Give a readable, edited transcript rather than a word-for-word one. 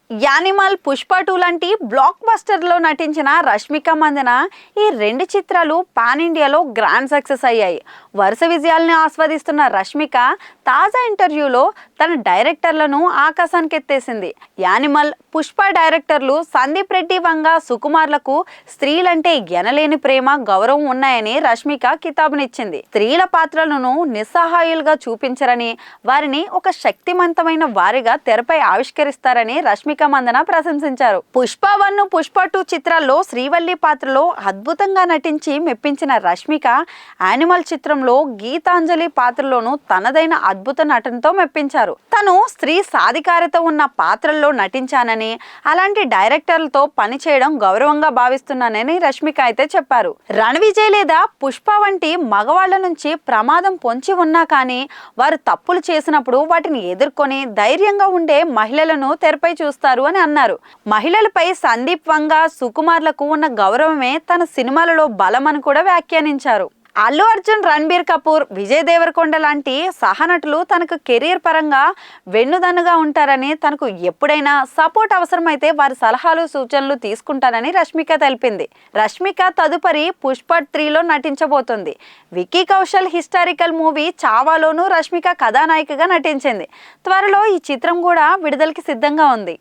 Animal, Pushpa 2 లాంటి black బస్టర్లో నటించిన రష్మిక మందన ఈ రెండు చిత్రాలు పాన్ ఇండియాలో గ్రాండ్ సక్సెస్ అయ్యాయి. వరుస విజయాల్ని ఆస్వాదిస్తున్న రష్మిక తాజా ఇంటర్వ్యూలో తన డైరెక్టర్లను ఆకాశానికి ఎత్తేసింది. యానిమల్, పుష్ప డైరెక్టర్లు సందీప్ రెడ్డి, వంగ, సుకుమార్లకు స్త్రీలంటే ఎనలేని ప్రేమ, గౌరవం ఉన్నాయని రష్మిక కితాబునిచ్చింది. స్త్రీల పాత్రలను నిస్సహాయులుగా చూపించరని, వారిని ఒక శక్తివంతమైన వారిగా తెరపై ఆవిష్కరిస్తారని రష్మిక మందన ప్రశంసించారు. పుష్ప 1, పుష్ప 2 చిత్రాల్లో శ్రీవల్లి పాత్రలో అద్భుతంగా నటించి మెప్పించిన రష్మిక యానిమల్ చిత్రంలో గీతాంజలి పాత్రలోనూ తనదైన అద్భుత నటనతో మెప్పించారు. తను స్త్రీ సాధికారత ఉన్న పాత్రల్లో నటించానని, అలాంటి డైరెక్టర్లతో పనిచేయడం గౌరవంగా భావిస్తున్నానని రష్మిక అయితే చెప్పారు. రణవిజయ్ లేదా పుష్ప వంటి మగవాళ్ల నుంచి ప్రమాదం పొంచి ఉన్నా కానీ వారు తప్పులు చేసినప్పుడు వాటిని ఎదుర్కొని ధైర్యంగా ఉండే మహిళలను తెరపై చూస్తారు అని అన్నారు. మహిళలపై సందీప్, వంగ, సుకుమార్లకు ఉన్న గౌరవమే తన సినిమాలలో బలం అని కూడా వ్యాఖ్యానించారు. అల్లు అర్జున్, రణబీర్ కపూర్, విజయ్ దేవరకొండ లాంటి సహనటులు తనకు కెరీర్ పరంగా వెన్నుదన్నుగా ఉంటారని, తనకు ఎప్పుడైనా సపోర్ట్ అవసరమైతే వారి సలహాలు, సూచనలు తీసుకుంటానని రష్మిక తెలిపింది. రష్మిక తదుపరి పుష్ప 3లో నటించబోతోంది. విక్కీ కౌశల్ హిస్టారికల్ మూవీ చావాలోనూ రష్మిక కథానాయికగా నటించింది. త్వరలో ఈ చిత్రం కూడా విడుదలకి సిద్ధంగా ఉంది.